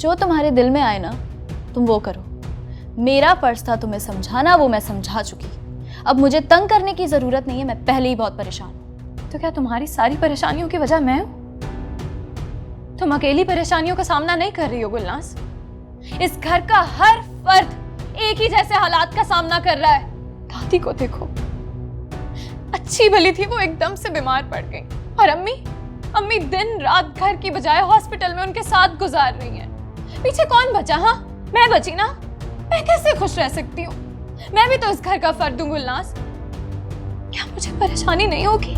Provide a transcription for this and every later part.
जो तुम्हारे दिल में आए ना तुम वो करो। मेरा फर्ज था तुम्हें समझाना, वो मैं समझा चुकी। अब मुझे तंग करने की जरूरत नहीं है, मैं पहले ही बहुत परेशान हूं। तो क्या तुम्हारी सारी परेशानियों की वजह मैं हूं? तुम अकेली परेशानियों का सामना नहीं कर रही हो गुलनाज। इस घर का हर फर्द एक ही जैसे हालात का सामना कर रहा है। दादी को देखो, अच्छी भली थी, वो एकदम से बीमार पड़ गई। और अम्मी दिन रात घर की बजाय हॉस्पिटल में उनके साथ गुजार रही हैं। पीछे कौन बचा? हाँ, मैं बची ना। मैं कैसे खुश रह सकती हूँ? मैं भी तो इस घर का फर्द हूँ गुलनाज। क्या मुझे परेशानी नहीं होगी?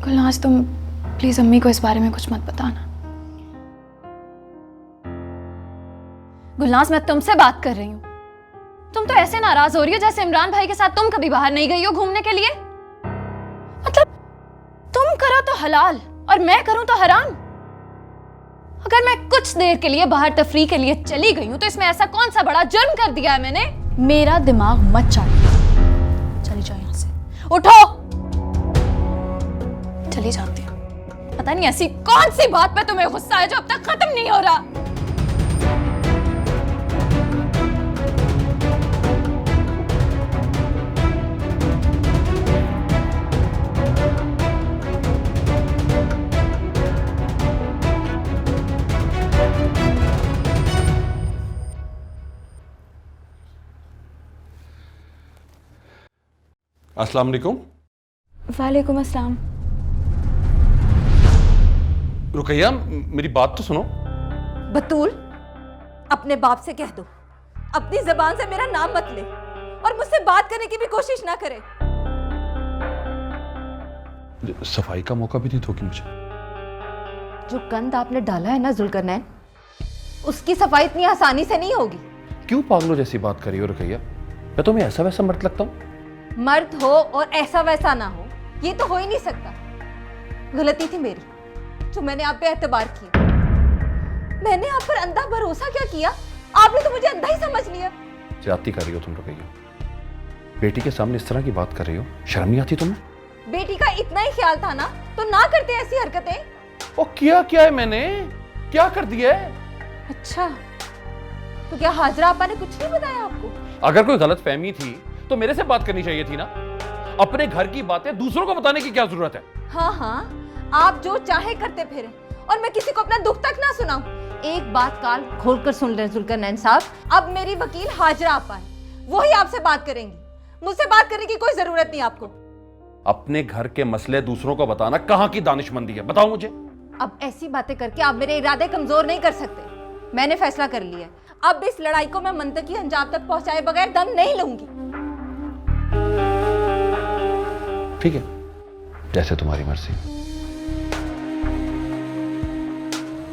गुलनाज, तुम प्लीज अम्मी को इस बारे में कुछ मत बताना। गुलनाज, मैं तुमसे बात कर रही हूँ। तुम तो ऐसे नाराज हो रही हो जैसे इमरान भाई के साथ तुम कभी बाहर नहीं गई हो घूमने के लिए। मतलब तुम करो तो हलाल और मैं करूं तो हराम। अगर मैं कुछ देर के लिए बाहर तफरी के लिए चली गई हूं तो इसमें ऐसा कौन सा बड़ा जुर्म कर दिया है मैंने? मेरा दिमाग मत चाटो, चली जाओ यहां से। उठो। चली जाती हूँ। पता नहीं ऐसी कौन सी बात पे तुम्हें गुस्सा है जो अब तक खत्म नहीं हो रहा। अस्सलाम वालेकुम। वालेकुम अस्सलाम। रुकैया, मेरी बात तो सुनो। बतूल, अपने बाप से कह दो अपनी जबान से मेरा नाम मत ले और मुझसे बात करने की भी कोशिश ना करे। सफाई का मौका भी नहीं दोगी मुझे? जो गंद आपने डाला है ना जुल्करनैन, उसकी सफाई इतनी आसानी से नहीं होगी। क्यों पागलों जैसी बात कर रही हो रुकैया? मैं तुम्हें ऐसा वैसा मर्द लगता हूँ? मर्द हो और ऐसा वैसा ना हो, ये तो हो ही नहीं सकता। गलती थी मेरी जो मैंने आप पे एतबार किया। मैंने आप पर अंधा भरोसा क्या किया? आपने तो मुझे अंधा ही समझ लिया। ज्यादती कर रही हो तुम रुकैया। बेटी के सामने इस तरह की बात कर रही हो, शर्म नहीं आती तुम्हें? बेटी का इतना ही ख्याल था ना तो ना करते ऐसी हरकतें। ओ क्या क्या है मैंने? क्या कर दिया है? अच्छा, तो क्या हाजरा आपा ने कुछ नहीं बताया आपको? अगर कोई गलत फहमी थी तो मेरे से बात करनी चाहिए थी ना। अपने घर की बातें दूसरों को बताने की क्या जरूरत है? हाँ हाँ, आप जो चाहे करते फिरे और मैं किसी को अपना दुख तक ना सुनाऊं। एक बात कान खोलकर सुन ले जुल्करनैन साहब, अब मेरी वकील हाजरा आपा है, वो ही आपसे बात करेंगी। मुझसे बात करने की कोई जरूरत नहीं आपको। अपने घर के मसले दूसरों को बताना कहाँ की दानिशमंदी है, बताओ मुझे। अब ऐसी बातें करके आप मेरे इरादे कमजोर नहीं कर सकते। मैंने फैसला कर लिया है, अब इस लड़ाई को मैं मंतकी अंजाम तक पहुंचाए बगैर दम नहीं लूंगी। ठीक है, जैसे तुम्हारी मर्जी।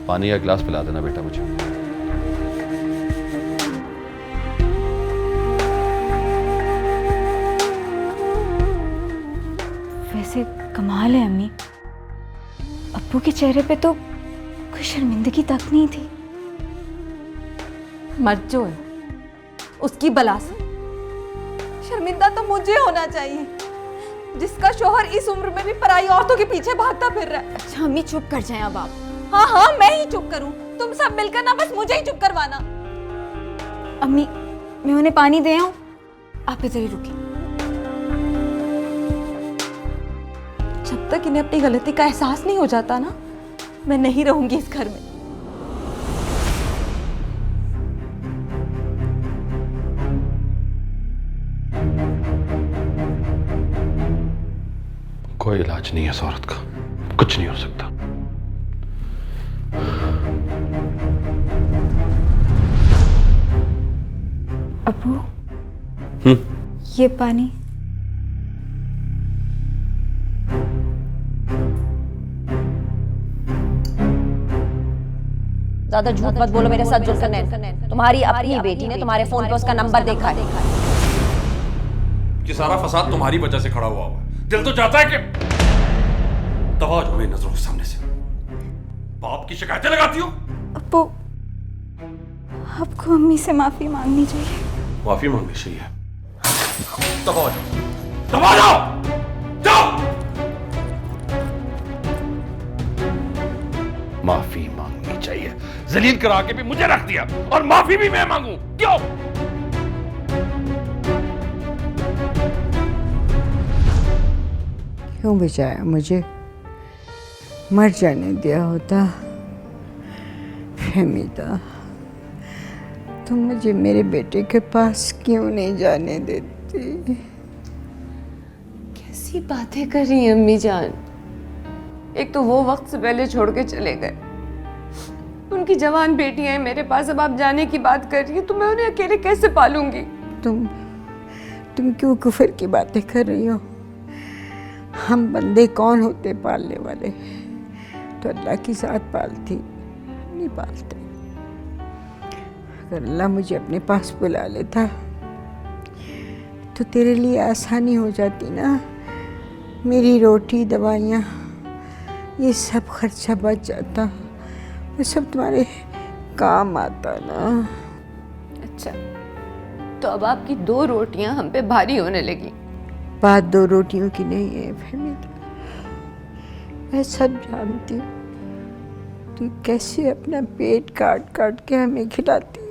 पानी का गिलास पिला देना बेटा मुझे। वैसे कमाल है अम्मी, अप्पू के चेहरे पे तो कोई शर्मिंदगी तक नहीं थी। मर्द जो है उसकी बला से शर्मिंदा तो मुझे होना चाहिए, जिसका शोहर इस उम्र में भी पराई औरतों के पीछे भागता फिर रहा है। अच्छा अम्मी चुप कर जाएं अब आप। हाँ हाँ, मैं ही चुप करूं? तुम सब मिलकर ना बस मुझे ही चुप करवाना। अम्मी, मैं उन्हें पानी दे आऊं? आप इधर ही रुकिए। जब तक इन्हें अपनी गलती का एहसास नहीं हो जाता ना, मैं नहीं रहूंगी इस घर में। कोई इलाज नहीं है इस औरत का, कुछ नहीं हो सकता। अप्पू, ये पानी। ज्यादा झूठ मत बोलो मेरे साथ जुल्करनैन। तुम्हारी अपनी बेटी ने तुम्हारे फोन पे उसका नंबर देखा है। ये सारा फसाद तुम्हारी वजह से खड़ा हुआ है। दिल तो चाहता है कि दबा जाओ मेरी नजरों के सामने से। बाप की शिकायतें लगाती हो। अप्पू, आपको अम्मी से माफी मांगनी चाहिए। माफी मांगनी चाहिए? दबा जाओ, दबा जाओ, जाओ। माफी मांगनी चाहिए, जलील करा के भी मुझे रख दिया और माफी भी मैं मांगू, क्यों? क्यों बचाया मुझे? मर जाने दिया होता। फहमीदा, तुम मुझे मेरे बेटे के पास क्यों नहीं जाने देती? कैसी बातें कर रही हैं अम्मी जान। एक तो वो वक्त से पहले छोड़ के चले गए, उनकी जवान बेटियां हैं मेरे पास, अब आप जाने की बात कर रही हैं तो मैं उन्हें अकेले कैसे पालूंगी? तुम क्यों कुफर की बातें कर रही हो? हम बंदे कौन होते पालने वाले? तो अल्लाह की साथ पालती, नहीं पालते। अगर अल्लाह मुझे अपने पास बुला लेता तो तेरे लिए आसानी हो जाती ना। मेरी रोटी, दवाइयाँ, ये सब खर्चा बच जाता, वो सब तुम्हारे काम आता ना। अच्छा, तो अब आपकी 2 रोटियां हम पे भारी होने लगी। बात 2 रोटियों की नहीं है फहमीदा, मैं सब जानती हूँ। तू कैसे अपना पेट काट काट के हमें खिलाती है।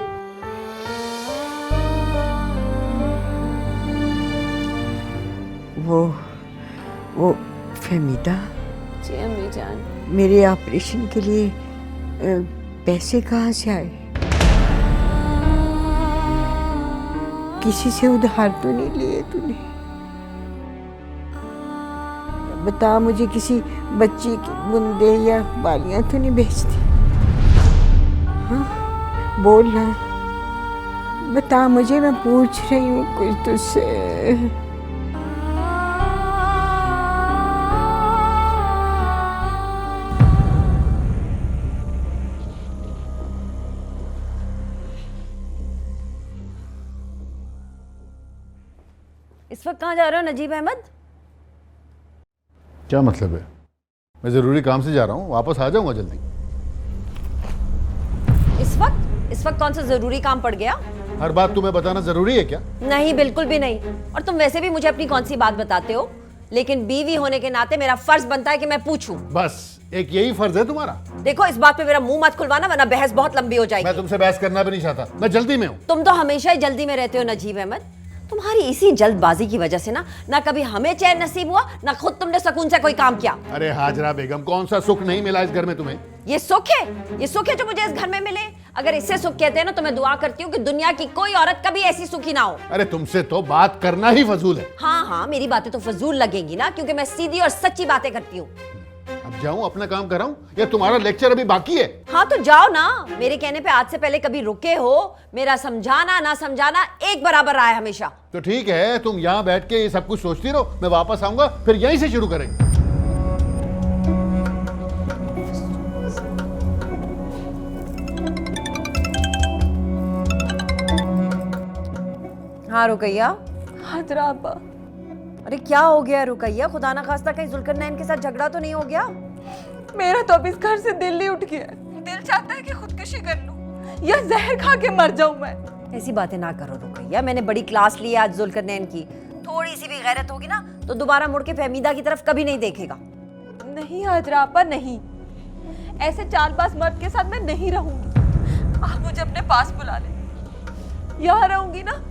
वो फहमीदा, जी अम्मी जान। मेरे ऑपरेशन के लिए पैसे कहाँ से आए? किसी से उधार तो नहीं लिए तूने? बता मुझे, किसी बच्ची की बूंदे या बालियां तो नहीं बेचती? हाँ, बोल ना, बता मुझे, मैं पूछ रही हूँ कुछ तुझसे। इस वक्त कहाँ जा रहे हो नजीब अहमद? क्या मतलब है? मैं ज़रूरी काम से जा रहा हूँ, वापस आ जाऊँगा जल्दी। इस वक्त कौन सा जरूरी काम पड़ गया? हर बात तुम्हें बताना ज़रूरी है क्या? नहीं, बिल्कुल भी नहीं। और तुम वैसे भी मुझे अपनी कौन सी बात बताते हो, लेकिन बीवी होने के नाते मेरा फर्ज बनता है कि मैं पूछूं। बस एक यही फर्ज है तुम्हारा। देखो, इस बात पे मेरा मुंह मत खुलवाना, वरना बहस बहुत लंबी हो जाएगी। मैं तुमसे बहस करना भी नहीं चाहता, मैं जल्दी में हूँ। तुम तो हमेशा ही जल्दी में रहते हो नजीब अहमद। तुम्हारी इसी जल्दबाजी की वजह से ना कभी हमें चैन नसीब हुआ, ना खुद तुमने सुकून से कोई काम किया। अरे हाजरा बेगम, कौन सा सुख नहीं मिला इस घर में तुम्हें? ये सुख है जो मुझे इस घर में मिले। अगर इससे सुख कहते हैं ना, तो मैं दुआ करती हूँ कि दुनिया की कोई औरत कभी ऐसी सुखी ना हो। अरे तुमसे तो बात करना ही फजूल है। हाँ, मेरी बातें तो फजूल लगेंगी ना, क्योंकि मैं सीधी और सच्ची बातें करती हूँ। अब जाऊं अपना काम कराऊं या तुम्हारा लेक्चर अभी बाकी है? हाँ तो जाओ ना। मेरे कहने पे आज से पहले कभी रुके हो? मेरा समझाना ना समझाना एक बराबर रहा है हमेशा। तो ठीक है, तुम यहाँ बैठ के ये सब कुछ सोचती रहो, मैं वापस आऊंगा, फिर यहीं से शुरू करेंगे। हाँ रुकैया। हाजरा अब्बा। अरे क्या हो गया रुकैया? खुदा ना खास्ता कहीं जुल्करनैन के साथ झगड़ा तो नहीं हो गया? मेरा तो अब इस घर से दिल नहीं उठ गया है। दिल चाहता है कि खुदकुशी कर लूं या जहर खा के मर जाऊं मैं। ऐसी बातें ना करो रुकैया, मैंने बड़ी क्लास ली है आज जुल्करनैन की। थोड़ी सी भी गैरत होगी ना तो दोबारा मुड़ के फहमीदा की तरफ कभी नहीं देखेगा। नहीं हाजरा अब्बा, नहीं, ऐसे चालबाज मर्द के साथ मैं नहीं रहूंगी। आप मुझे अपने पास बुला ले। यहाँ रहूंगी ना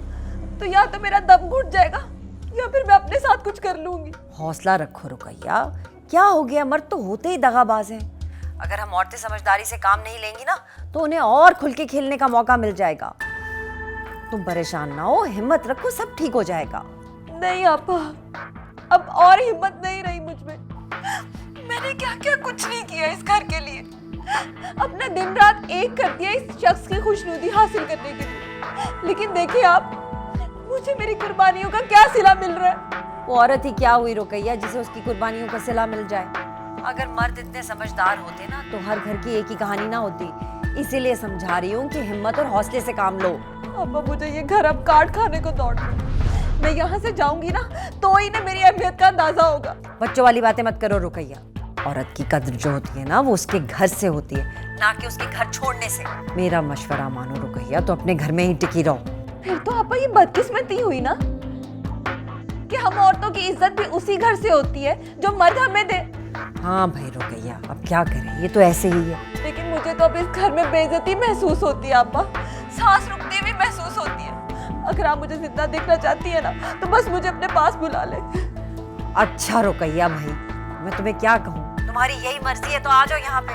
तो या तो मेरा दम घुट जाएगा या फिर मैं अपने साथ कुछ कर लूंगी। हौसला रखो रुकैया, क्या हो गया? मर्द तो होते ही दगाबाज हैं। अगर हम औरतें समझदारी से काम नहीं लेंगी ना तो उन्हें और खुल के खेलने का मौका मिल जाएगा। तुम परेशान ना हो, हिम्मत रखो, सब ठीक हो जाएगा। नहीं आपा, अब और हिम्मत नहीं रही मुझ में। मैंने क्या क्या कुछ नहीं किया इस घर के लिए। अपना दिन रात एक कर दिया इस शख्स की खुशनुदी हासिल करने के लिए। लेकिन देखिए आप, मुझे मेरी कुर्बानियों का क्या सिला मिल रहा है? वो औरत ही क्या हुई रुकैया जिसे उसकी कुर्बानियों का सिला मिल जाए? अगर मर्द इतने समझदार होते ना तो हर घर की एक ही कहानी ना होती। इसीलिए समझा रही हूँ कि हिम्मत और हौसले से काम लो। अब्बा मुझे ये घर अब काट खाने को दौड़ रहा है। मैं यहाँ से जाऊंगी ना तो ही ना मेरी अहमियत का अंदाजा होगा। बच्चों वाली बातें मत करो रुकैया। औरत की कद्र जो होती है ना वो उसके घर से होती है, ना कि उसके घर छोड़ने से। मेरा मशवरा मानो रुकैया, तो अपने घर में ही टिकी रहो। फिर तो आपा ये बदकिस्मती हुई ना कि हम औरतों की इज्जत भी उसी घर से होती है जो मर्द हमें दे। हाँ भाई रुकैया, अब क्या करें, ये तो ऐसे ही है। लेकिन मुझे तो अब इस घर में बेइज्जती महसूस होती है अब्बा, सांस रुकती हुई महसूस होती है। अगर आप मुझे जिंदा देखना चाहती है ना तो बस मुझे अपने पास बुला ले। अच्छा रुकैया भाई, मैं तुम्हें क्या कहूँ, तुम्हारी यही मर्जी है तो आ जाओ यहाँ पे।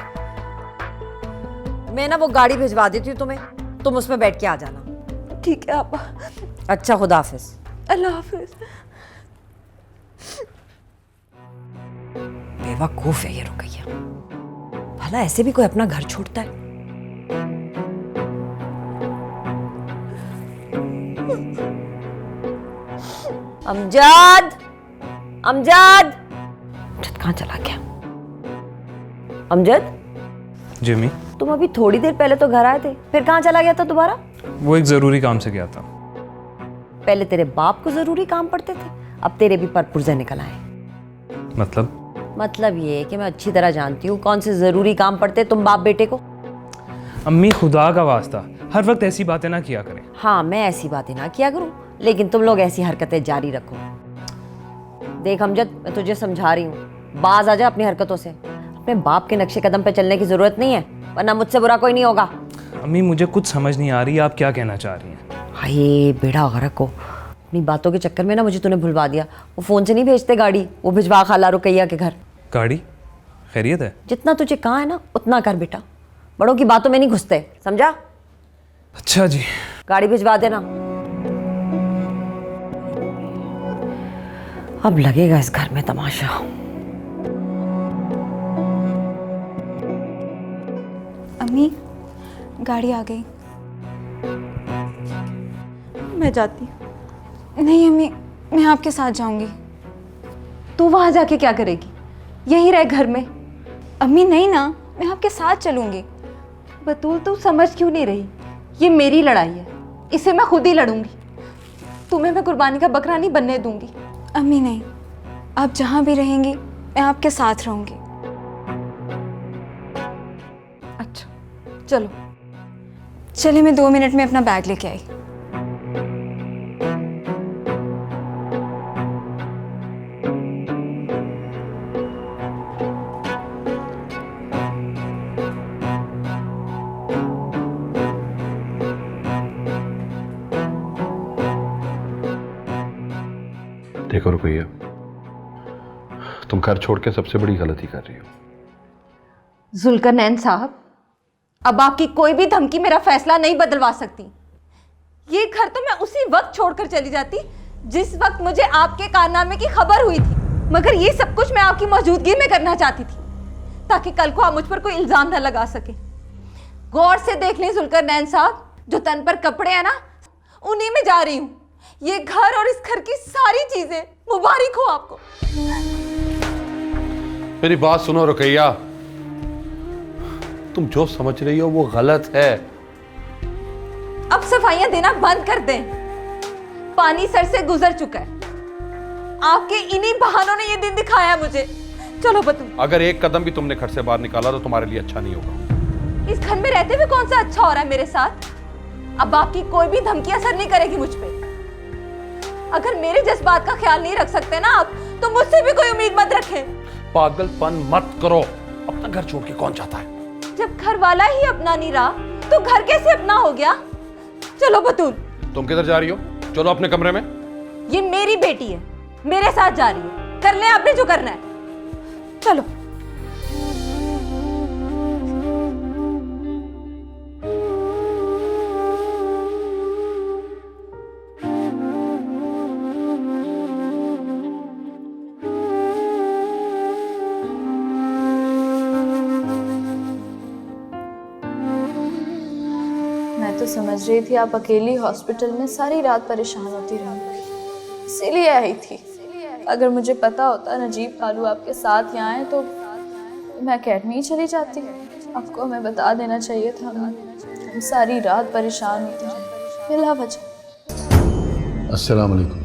मैं ना वो गाड़ी भिजवा देती हूँ तुम्हें, तुम उसमें बैठ के आ जाना। ठीक है अब्बा। अच्छा खुदा हाफिज। अल्लाह हाफिज। बेवकूफ है ये रुकैया, भला ऐसे भी कोई अपना घर छोड़ता है? अमजद, अमजद, अमजद कहाँ चला गया? अमजद, जिमी, तुम अभी थोड़ी देर पहले तो घर आए थे, फिर कहाँ चला गया था दोबारा? वो एक जरूरी काम से गया था। पहले तेरे बाप को जरूरी काम पड़ते थे, अब तेरे भी पर पुर्जे निकल आए। मतलब ये कि मैं अच्छी तरह जानती हूँ कौन से जरूरी काम पड़ते तुम बाप बेटे को। अम्मी खुदा का वास्ता हर वक्त ऐसी बातें ना किया करें। हाँ मैं ऐसी बातें ना किया करूँ, लेकिन तुम लोग ऐसी हरकतें जारी रखो। देख अमजद, मैं तुझे समझा रही हूँ, बाज आ जा अपनी हरकतों से। अपने बाप के नक्शे कदम पे चलने की जरूरत नहीं है, वरना मुझसे बुरा कोई नहीं होगा। अम्मी मुझे कुछ समझ नहीं आ रही आप क्या कहना चाह रही हैं। हाय बेड़ा गरक को, अपनी बातों के चक्कर में ना मुझे तूने भुलवा दिया। वो फोन से नहीं भेजते गाड़ी, वो भिजवा खाला रुकैया के घर। गाड़ी खैरियत है? जितना तुझे कहा है ना उतना कर बेटा, बड़ों की बातों में नहीं घुसते, समझा? अच्छा जी। गाड़ी भिजवा देना। अब लगेगा इस घर में तमाशा। अम्मी गाड़ी आ गई। मैं जाती हूँ। नहीं अम्मी, मैं आपके साथ जाऊंगी। तू वहां जाके क्या करेगी? यहीं रह घर में। अम्मी नहीं ना, मैं आपके साथ चलूंगी। बतूल तू समझ क्यों नहीं रही? ये मेरी लड़ाई है, इसे मैं खुद ही लड़ूंगी। तुम्हें मैं कुर्बानी का बकरा नहीं बनने दूंगी। अम्मी नहीं, आप जहाँ भी रहेंगी मैं आपके साथ रहूंगी। अच्छा चलो। चलिए मैं 2 मिनट में अपना बैग लेके आई। देखो रुकैया, तुम घर छोड़ के सबसे बड़ी गलती कर रही हो। जुल्करनैन साहब, अब आपकी कोई भी धमकी मेरा फैसला नहीं बदलवा सकती। ये घर तो मैं उसी वक्त छोड़कर चली जाती जिस वक्त मुझे आपके कारनामे की खबर हुई थी, मगर ये सब कुछ मैं आपकी मौजूदगी में करना चाहती थी ताकि कल को आप मुझ पर कोई इल्जाम न लगा सके। गौर से देख लें जुल्करनैन साहब, जो तन पर कपड़े हैं ना उन्हीं में जा रही हूँ। ये घर और इस घर की सारी चीजें मुबारक हो आपको। मेरी बात सुनो रुकैया, तुम जो समझ रही हो वो गलत है। अब सफाइयां देना बंद कर दें, पानी सर से गुजर चुका है। आपके इन्हीं बहानों ने ये दिन दिखाया मुझे। चलो बतू। अगर एक कदम भी तुमने घर से बाहर निकाला तो तुम्हारे लिए अच्छा नहीं होगा। इस घर में रहते हुए कौन सा अच्छा हो रहा है मेरे साथ? अब आपकी कोई भी धमकी असर नहीं करेगी मुझ पे। अगर मेरे जज्बात का ख्याल नहीं रख सकते ना आप, तो मुझसे भी कोई उम्मीद मत रखें। पागलपन मत करो, अपना घर छोड़ के कौन चाहता है? जब घर वाला ही अपना नहीं रहा तो घर कैसे अपना हो गया? चलो बतूल। तुम किधर जा रही हो? चलो अपने कमरे में। ये मेरी बेटी है, मेरे साथ जा रही है, कर ले आपने जो करना है। चलो। मैं तो समझ रही थी आप अकेली हॉस्पिटल में सारी रात परेशान होती रहोगी, इसीलिए आई थी। अगर मुझे पता होता नजीब कालू आपके साथ यहाँ है तो मैं अकेडमी ही चली जाती। आपको हमें बता देना चाहिए था। हम सारी रात परेशान होते रहे बिला वजह। अस्सलाम वालेकुम।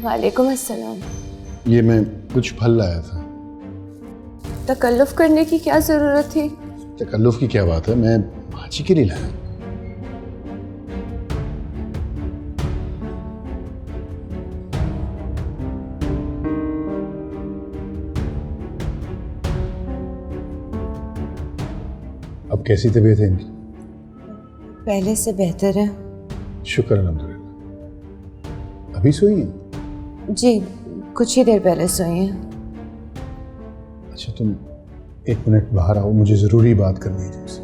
वालेकुम अस्सलाम। ये मैं कुछ फल लाया था। तकल्लुफ करने की क्या ज़रूरत थी? तकल्लुफ की क्या बात है, मैं भाजी के लिए लाया। अब कैसी तबीयत है इनकी? पहले से बेहतर है शुक्र अल्हम्दुलिल्लाह। अभी सोई हैं? जी, कुछ ही देर पहले सोई हैं। अच्छा तुम 1 मिनट बाहर आओ, मुझे ज़रूरी बात करनी है तुमसे।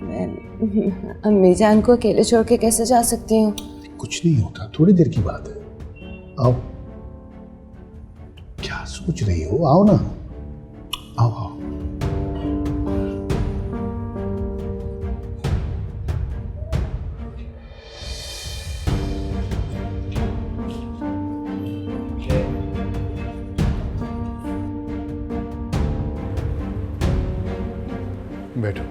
मैं अम्मी जान को अकेले छोड़ के कैसे जा सकती हूँ? कुछ नहीं होता, थोड़ी देर की बात है। आओ। क्या सोच रही हो? आओ ना, आओ आओ। बैठो।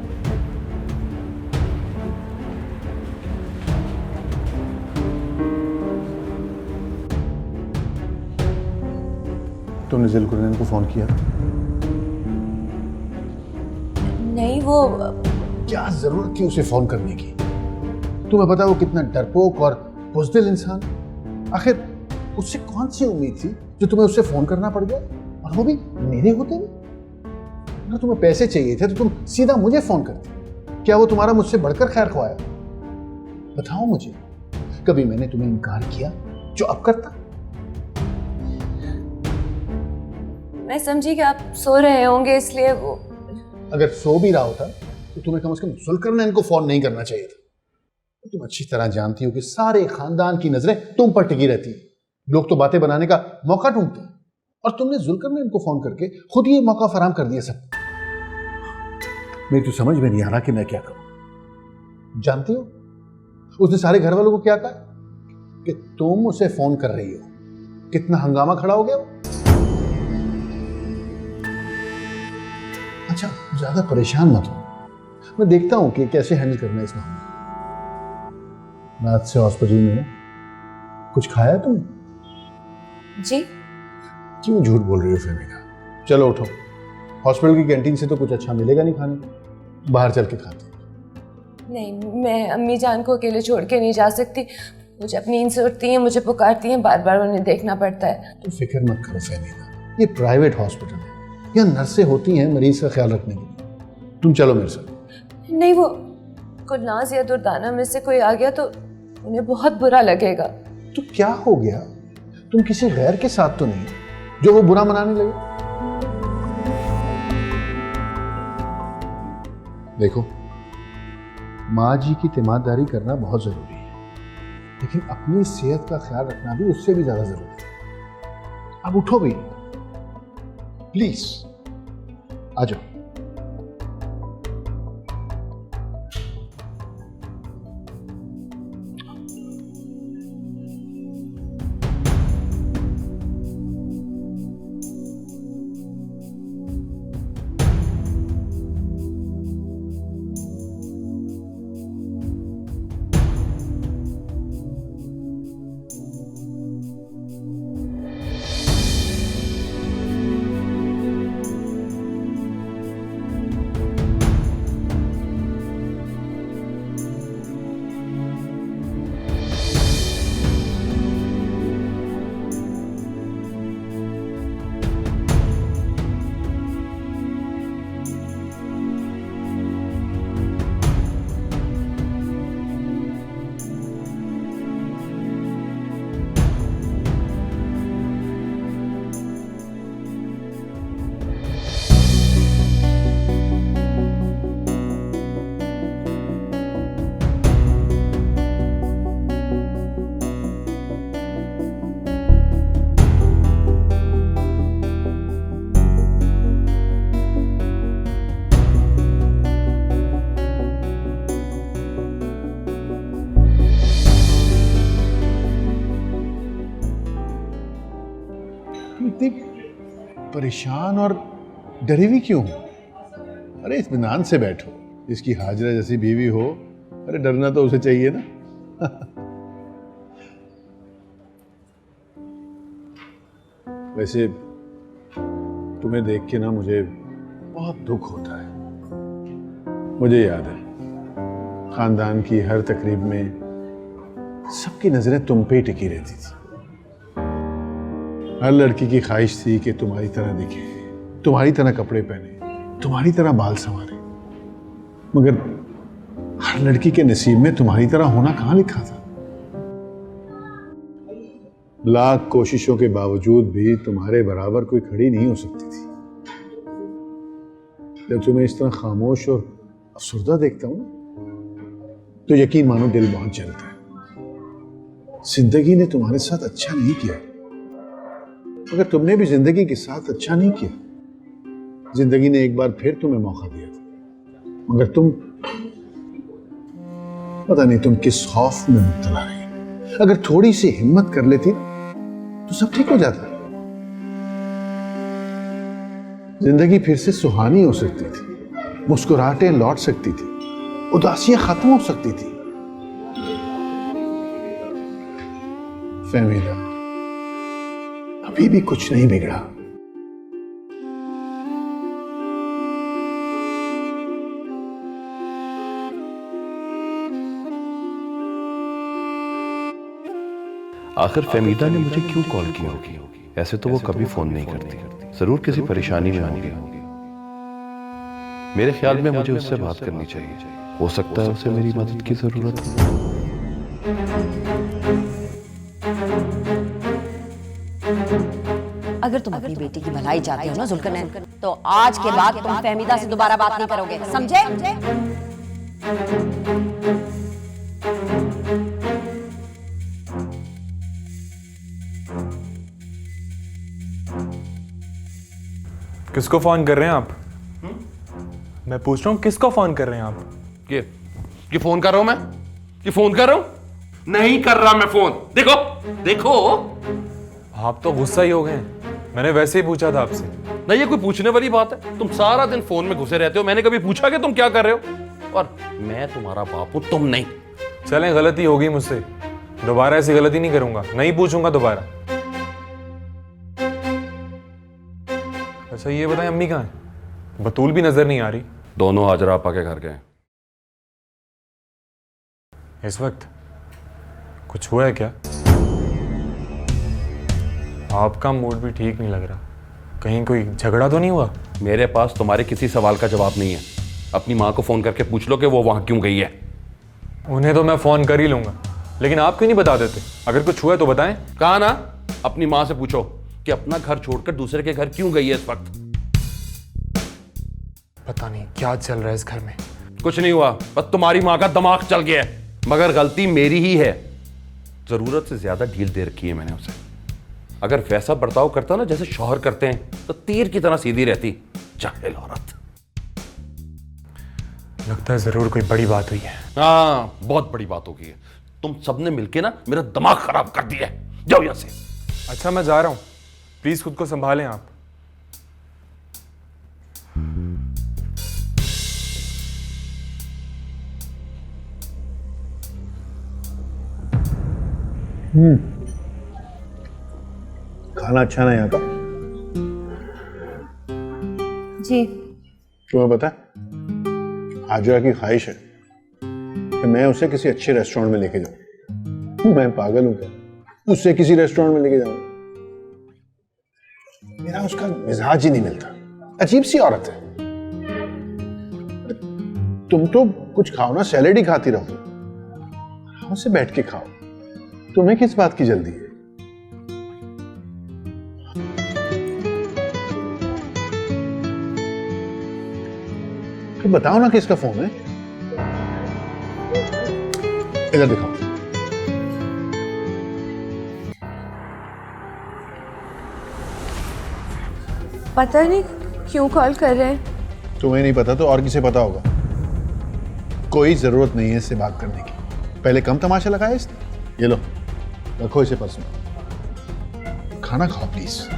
तुमने ज़ुल्करनैन को फोन किया? नहीं, वो क्या जरूरत थी उसे फोन करने की? तुम्हें पता है वो कितना डरपोक और बुज़दिल इंसान। आखिर उससे कौन सी उम्मीद थी जो तुम्हें उससे फोन करना पड़ गया, और वो भी मेरे होते हुए? अगर तुम्हें पैसे चाहिए थे तो तुम सीधा मुझे फोन करते। क्या वो तुम्हारा मुझसे बढ़कर खैर ख्वाह है? बताओ मुझे, कभी मैंने तुम्हें इनकार किया जो अब करता? मैं समझी कि आप सो रहे होंगे इसलिए वो। अगर सो भी रहा होता तो तुम्हें कम से कम ज़ुल्करनैन को फोन नहीं करना चाहिए था। तुम अच्छी तरह जानती हो कि सारे खानदान की नजरें तुम पर टिकी रहती है। लोग तो बातें बनाने का मौका ढूंढते हैं, और तुमने ज़ुल्करनैन को फोन करके खुद ये मौका फराहम कर दिया सब। मेरी तो समझ में नहीं आ रहा कि मैं क्या करूं। जानती हो उसने सारे घर वालों को क्या कहा कि तुम उसे फोन कर रही हो? कितना हंगामा खड़ा हो गया वो। अच्छा ज्यादा परेशान मत हो, मैं देखता हूं कि कैसे हैंडल करना है इस मामले को। रात से हॉस्पिटल में कुछ खाया तुम? जी। क्यों झूठ बोल रही हो फहमीदा? चलो उठो, हॉस्पिटल की कैंटीन से तो कुछ अच्छा मिलेगा नहीं खाने को, बाहर चल के खाते हैं। नहीं, मैं अम्मी जान को अकेले छोड़ के नहीं जा सकती। मुझे अपनी नींद से उठती हैं, मुझे पुकारती हैं, बार बार उन्हें देखना पड़ता है। तो फिक्र मत करो फहमीदा, ये प्राइवेट हॉस्पिटल है, यहाँ नर्सें होती हैं मरीज का ख्याल रखने के लिए। तुम चलो मेरे साथ। नहीं, वो गुलनाज या दुर्दाना में से कोई आ गया तो उन्हें बहुत बुरा लगेगा। तो क्या हो गया? तुम किसी गैर के साथ तो नहीं जो वो बुरा मनाने लगे? देखो, माँ जी की तीमारदारी करना बहुत जरूरी है, लेकिन अपनी सेहत का ख्याल रखना भी उससे भी ज्यादा जरूरी है। अब उठो भी, प्लीज आ जाओ। इतनी परेशान और डरी हुई क्यों हो? अरे इत्मीनान से बैठो, इसकी हाजरा जैसी बीवी हो, अरे डरना तो उसे चाहिए ना। वैसे तुम्हें देख के ना मुझे बहुत दुख होता है। मुझे याद है खानदान की हर तकरीब में सबकी नजरें तुम पे ही टिकी रहती थी। हर लड़की की ख्वाहिश थी कि तुम्हारी तरह दिखे, तुम्हारी तरह कपड़े पहने, तुम्हारी तरह बाल संवारे, मगर हर लड़की के नसीब में तुम्हारी तरह होना कहां लिखा था। लाख कोशिशों के बावजूद भी तुम्हारे बराबर कोई खड़ी नहीं हो सकती थी। जब तुम्हें इस तरह खामोश और अफसरदा देखता हूं ना, तो यकीन मानो दिल बहुत जलता है। जिंदगी ने तुम्हारे साथ अच्छा नहीं किया, मगर तुमने भी जिंदगी के साथ अच्छा नहीं किया। जिंदगी ने एक बार फिर तुम्हें मौका दिया था, मगर तुम पता नहीं तुम किस खौफ में मुब्तला रही। अगर थोड़ी सी हिम्मत कर लेती तो सब ठीक हो जाता। जिंदगी फिर से सुहानी हो सकती थी, मुस्कुराहटें लौट सकती थी, उदासियां खत्म हो सकती थी। फहमीदा, अभी भी कुछ नहीं बिगड़ा। आखिर फहमीदा ने मुझे क्यों कॉल किया होगी? ऐसे तो वो कभी फोन नहीं करती, जरूर किसी परेशानी में होगी। मेरे ख्याल में मुझे उससे बात करनी चाहिए, हो सकता है उसे मेरी मदद की जरूरत हो। अगर तुम अपनी बेटी की भलाई चाहती हो ना जुल्करनैन, तो आज के बाद तुम फहमीदा से दोबारा बात नहीं करोगे, समझे? किसको फोन कर रहे हैं आप? मैं पूछ रहा हूँ किसको फोन कर रहे हैं आप? ये फोन कर रहा हूं मैं? ये फोन कर रहा हूं? नहीं कर रहा मैं फोन। देखो देखो, आप तो गुस्सा ही हो गए। मैंने वैसे ही पूछा था आपसे। नहीं, ये कोई पूछने वाली बात है? तुम सारा दिन फोन में घुसे रहते हो। मैंने कभी पूछा कि तुम क्या कर रहे हो? और मैं तुम्हारा बाप हूं, तुम नहीं। चलें, गलती होगी मुझसे, दोबारा ऐसी गलती नहीं करूंगा, नहीं पूछूंगा दोबारा। अच्छा ये बताएं, अम्मी कहाँ है? बतूल भी नजर नहीं आ रही। दोनों हाजरा आपा के घर गए। इस वक्त कुछ हुआ है क्या? आपका मूड भी ठीक नहीं लग रहा, कहीं कोई झगड़ा तो नहीं हुआ? मेरे पास तुम्हारे किसी सवाल का जवाब नहीं है। अपनी माँ को फोन करके पूछ लो कि वो वहां क्यों गई है। उन्हें तो मैं फोन कर ही लूंगा, लेकिन आप क्यों नहीं बता देते? अगर कुछ हुआ है तो बताएं। कहा ना, अपनी माँ से पूछो कि अपना घर छोड़कर दूसरे के घर क्यों गई है इस वक्त। पता नहीं क्या चल रहा है इस घर में। कुछ नहीं हुआ, बस तुम्हारी माँ का दिमाग चल गया है, मगर गलती मेरी ही है। जरूरत से ज्यादा ढील दे रखी है मैंने उसे। अगर वैसा बर्ताव करता ना जैसे शौहर करते हैं, तो तीर की तरह सीधी रहती। जाहिल औरत। लगता है जरूर कोई बड़ी बात हुई है। हाँ, बहुत बड़ी बात हो गई है। तुम सबने मिलके ना मेरा दिमाग खराब कर दिया है। जाओ यहां से। अच्छा मैं जा रहा हूं, प्लीज खुद को संभालें आप। खाना अच्छा नहीं आता जी। तुम्हें पता है, हाजरा की ख्वाहिश है कि मैं उसे किसी अच्छे रेस्टोरेंट में लेके जाऊं। मैं पागल हूं क्या उससे किसी रेस्टोरेंट में लेके जाऊं? मेरा उसका मिजाज ही नहीं मिलता। अजीब सी औरत है। तुम तो कुछ खाओ ना, सैलेड ही खाती रहो, आराम से बैठ के खाओ। तुम्हें किस बात की जल्दी है? तो बताओ ना किसका फोन है। इधर दिखाओ। पता नहीं क्यों कॉल कर रहे हैं। तुम्हें नहीं पता तो और किसे पता होगा। कोई जरूरत नहीं है इससे बात करने की। पहले कम तमाशा लगाया इसने। ये लो, रखो इसे पर्स में। खाना खाओ प्लीज।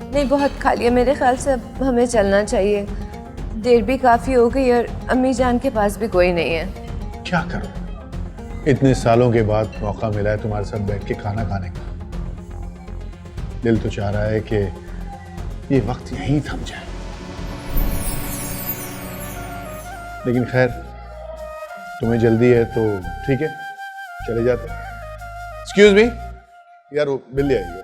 नहीं, बहुत खा लिया। मेरे ख्याल से अब हमें चलना चाहिए। देर भी काफ़ी हो गई और अम्मी जान के पास भी कोई नहीं है। क्या करूं? इतने सालों के बाद मौका मिला है तुम्हारे साथ बैठ के खाना खाने का। दिल तो चाह रहा है कि ये वक्त यहीं थम जाए, लेकिन खैर तुम्हें जल्दी है तो ठीक है, चले जाते हैं। एक्सक्यूज मी यार, वो बिल ले आइए।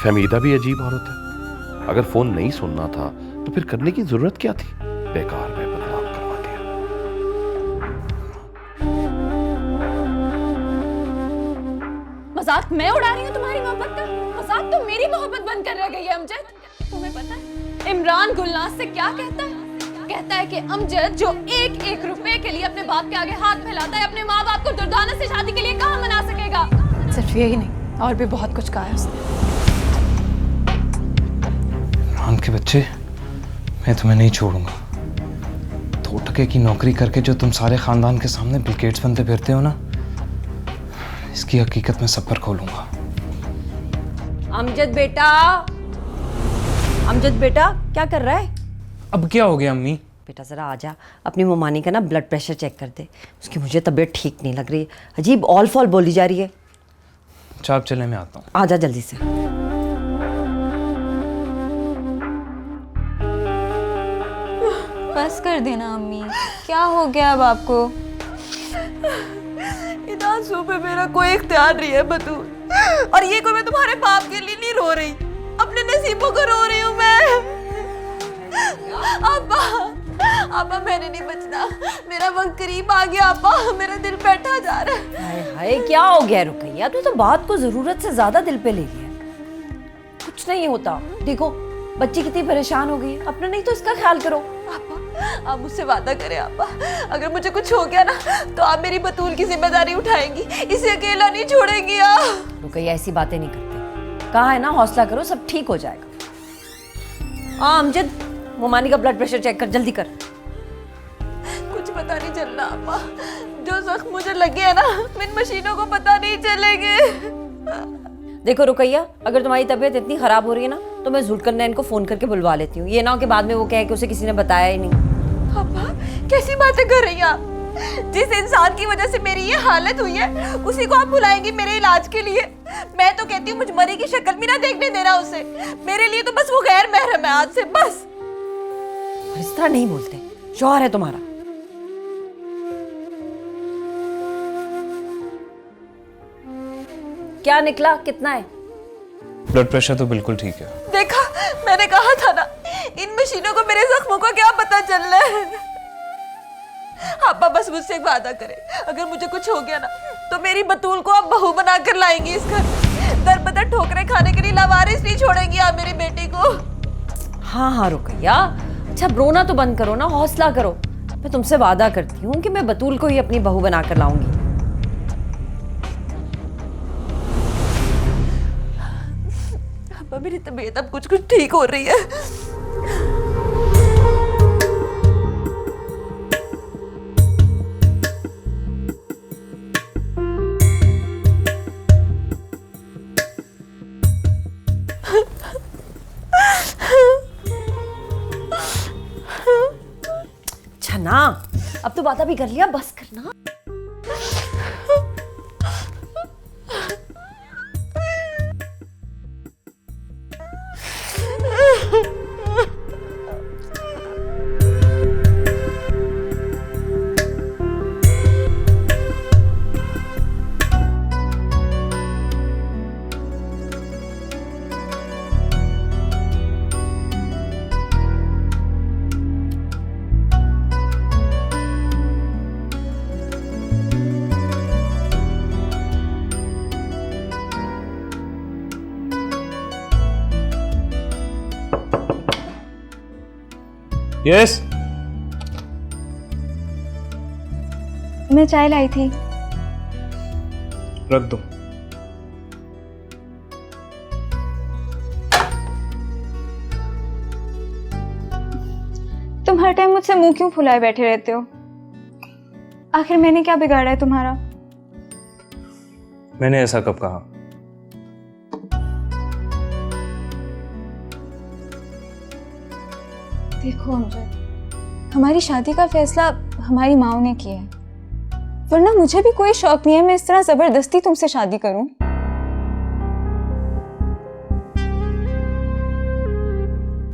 फहमीदा भी अजीब औरत है। अगर फोन नहीं सुनना था तो फिर करने की जरूरत क्या थी? बेकार में बदनाम करवा दिया। मजाक मैं उड़ा रही हूँ तुम्हारी मोहब्बत का? मजाक तो मेरी मोहब्बत बनकर रह गई है अमजद। तुम्हें पता है इमरान गुलनाज से क्या कहता है? कहता है कि अमजद जो एक एक रुपए के लिए अपने बाप के आगे हाथ फैलाता है, अपने माँ बाप को दुर्दाना से शादी के लिए कहाँ मना सकेगा? सिर्फ यही नहीं, और भी बहुत कुछ कहा है उसने। इमरान के बच्चे, मैं तुम्हें नहीं छोड़ूंगा। 2 टके की नौकरी करके जो तुम सारे खानदान के सामने बिल गेट्स बनते फिरते हो ना, इसकी हकीकत में सब पर खोलूंगा। अमजद बेटा क्या कर रहा है? अब क्या हो गया अम्मी? बेटा जरा आजा, अपनी मोमानी का ना ब्लड प्रेशर चेक कर दे। उसकी मुझे तबीयत ठीक नहीं लग रही, अजीब ऑल फॉल बोली जा रही है। अच्छा आप चले, मैं आता हूँ। आजा जल्दी से। बस कर देना अम्मी, क्या हो गया अब आपको? इन आंसू पे मेरा कोई इख्तियार नहीं है बतूल, और ये कोई मैं तुम्हारे बाप के लिए नहीं रो रही, अपने नसीबों को रो रही हूँ मैं। अब्बा मैंने नहीं बचना, मेरा वक्त करीब आ गया अब्बा, मेरा दिल बैठा जा रहा है। हाय हाय क्या हो गया रुकैया, तू तो बात को जरूरत से ज्यादा दिल पे ले लिया। कुछ नहीं होता, देखो बच्ची कितनी परेशान हो गई, अपना नहीं तो इसका ख्याल करो। अब्बा आप मुझसे वादा करें अब्बा, अगर मुझे कुछ हो गया ना तो आप मेरी बतूल की जिम्मेदारी उठाएंगी, इसे अकेला नहीं छोड़ेंगी आप। रुकैया ऐसी बातें नहीं करते, कहा है ना हौसला करो, सब ठीक हो जाएगा। हाँ अमजद, मोमानी का ब्लड प्रेशर चेक कर, जल्दी कर। कुछ पता नहीं चल रहा अब्बा, जो जख्म मुझे लगे है ना इन मशीनों को पता नहीं चलेंगे। देखो रुकैया, अगर तुम्हारी तबीयत इतनी खराब हो रही है ना तो मैं जुल्कर नैन को फोन करके बुलवा लेती हूँ, ये ना हो कि बाद में वो कहे कि उसे किसी ने बताया ही नहीं। अब्बा कैसी बातें कर रही हैं आप? जिस इंसान की वजह से मेरी ये हालत हुई है उसी को आप बुलाएंगी मेरे इलाज के लिए? मैं तो कहती हूँ मुझ मरी की शक्ल भी ना देखने देना उसे, मेरे लिए तो बस वो गैर महरम है आज से, बस। इस तरह नहीं बोलते, शौहर है तुम्हारा। क्या निकला, कितना है? ब्लड प्रेशर तो बिल्कुल ठीक है। देखा, मैंने कहा था ना, इन मशीनों को मेरे जख्मों का क्या पता चल रहा है। अब्बा बस मुझसे एक वादा करें, अगर मुझे कुछ हो गया ना तो मेरी बतूल को आप बहू बनाकर लाएंगी इस घर, दर बदर ठोकरें खाने के लिए लावारिस नहीं छोड़ेंगी आप मेरी बेटी को। हाँ हाँ रुकैया, अच्छा रोना तो बंद करो ना, हौसला करो। मैं तुमसे वादा करती हूँ कि मैं बतूल को ही अपनी बहू बनाकर लाऊंगी। अब्बा मेरी तबीयत अब कुछ ठीक हो रही है। अच्छा ना, अब तो वादा भी कर लिया, बस करना। यस, मैं चाय लाई थी। रख दो। तुम हर टाइम मुझसे मुंह क्यों फुलाए बैठे रहते हो? आखिर मैंने क्या बिगाड़ा है तुम्हारा? मैंने ऐसा कब कहा? देखो अमजद, हमारी शादी का फैसला हमारी माँ ने किया है, वरना मुझे भी कोई शौक नहीं है मैं इस तरह जबरदस्ती तुमसे शादी करूं।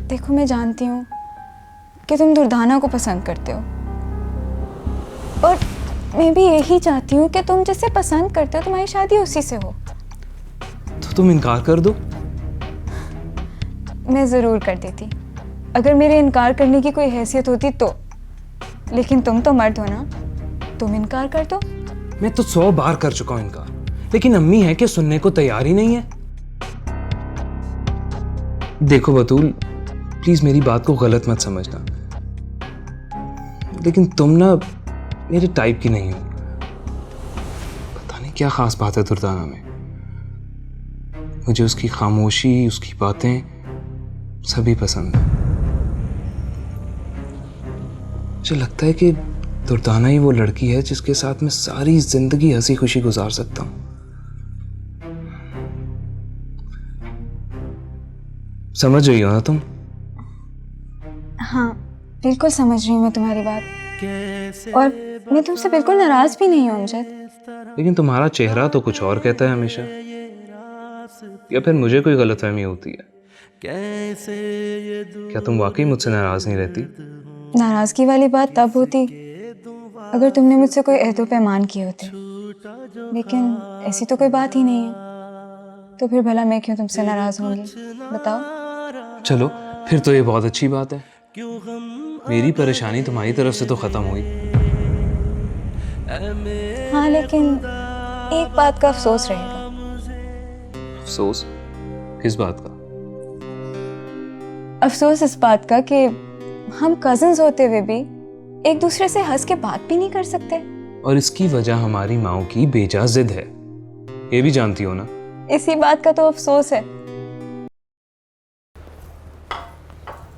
देखो मैं जानती हूँ कि तुम दुर्दाना को पसंद करते हो, और मैं भी यही चाहती हूँ कि तुम जिसे पसंद करते हो तुम्हारी शादी उसी से हो। तो तुम इनकार कर दो, मैं ज़रूर कर देती, अगर मेरे इनकार करने की कोई हैसियत होती तो। लेकिन तुम तो मर्द हो ना, तुम इनकार कर दो। मैं तो 100 बार कर चुका हूं इनकार, लेकिन अम्मी है कि सुनने को तैयार ही नहीं है। देखो बतूल, प्लीज मेरी बात को गलत मत समझना, लेकिन तुम ना मेरे टाइप की नहीं हो। पता नहीं क्या खास बात है दुर्दाना में, मुझे उसकी खामोशी, उसकी बातें सभी पसंद है। मुझे लगता है कि दुर्दाना ही वो लड़की है जिसके साथ मैं सारी जिंदगी हंसी खुशी गुजार सकता हूं। समझ रही हो ना तुम? हाँ, बिल्कुल समझ रही हूँ मैं तुम्हारी बात, और मैं तुमसे बिल्कुल नाराज भी नहीं हूँ अमजद। लेकिन तुम्हारा चेहरा तो कुछ और कहता है हमेशा, या फिर मुझे कोई गलतफहमी होती है? क्या तुम वाकई मुझसे नाराज नहीं रहती? नाराजगी वाली बात तब होती अगर तुमने मुझसे कोई अहदो पैमान किए होते, लेकिन ऐसी तो कोई बात ही नहीं है, तो फिर भला मैं क्यों तुमसे नाराज होंगी, बताओ। चलो फिर तो ये बहुत अच्छी बात है, मेरी परेशानी तुम्हारी तरफ से तो खत्म हुई। हाँ, लेकिन एक बात का अफसोस रहेगा। अफसोस? किस बात का? अफसोस इस बात का कि हम कजिन्स होते हुए भी एक दूसरे से हंस के बात भी नहीं कर सकते। और इसकी वजह हमारी माओ की बेजा जिद है, ये भी जानती हो ना? इसी बात का तो अफसोस है।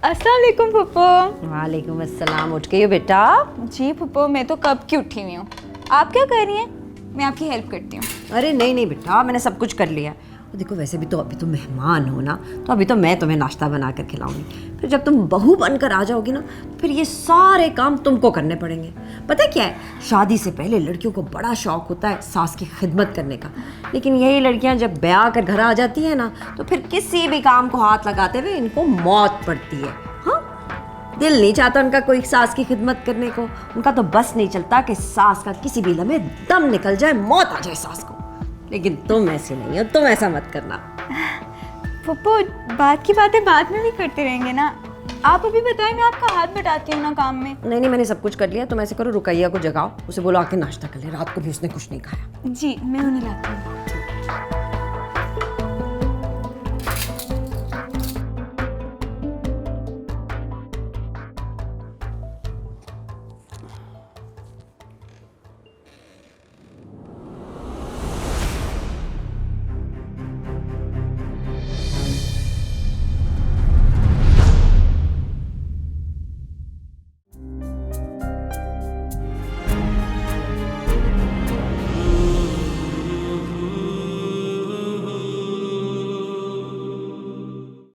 अस्सलाम वालेकुम फुप्पो। वालेकुम अस्सलाम। उठ गई हो बेटा? जी फुप्पो, मैं तो कब की उठी हुई हूँ। आप क्या कर रही हैं? मैं आपकी हेल्प करती हूँ। अरे नहीं नहीं बेटा, मैंने सब कुछ कर लिया। और देखो वैसे भी तो अभी तुम मेहमान हो ना, तो अभी तो मैं तुम्हें नाश्ता बना कर खिलाऊंगी। फिर जब तुम बहू बनकर आ जाओगी ना, फिर ये सारे काम तुमको करने पड़ेंगे। पता है क्या है, शादी से पहले लड़कियों को बड़ा शौक होता है सास की खिदमत करने का, लेकिन यही लड़कियां जब ब्याह कर घर आ जाती हैं ना, तो फिर किसी भी काम को हाथ लगाते हुए इनको मौत पड़ती है। हाँ, दिल नहीं चाहता उनका कोई सास की खिदमत करने को। उनका तो बस नहीं चलता कि सास का किसी भी लम्हे दम निकल जाए, मौत आ जाए सास को। लेकिन तुम ऐसी नहीं हो, तुम ऐसा मत करना। फुप्पो, बात की बातें बाद में भी करते रहेंगे ना। आप अभी बताएं, मैं आपका हाथ बटाती हूँ ना काम में। नहीं, मैंने सब कुछ कर लिया। तुम ऐसे करो, रुकैया को जगाओ, उसे बोलो आके नाश्ता कर ले, रात को भी उसने कुछ नहीं खाया। जी, मैं उन्हें लाती हूँ।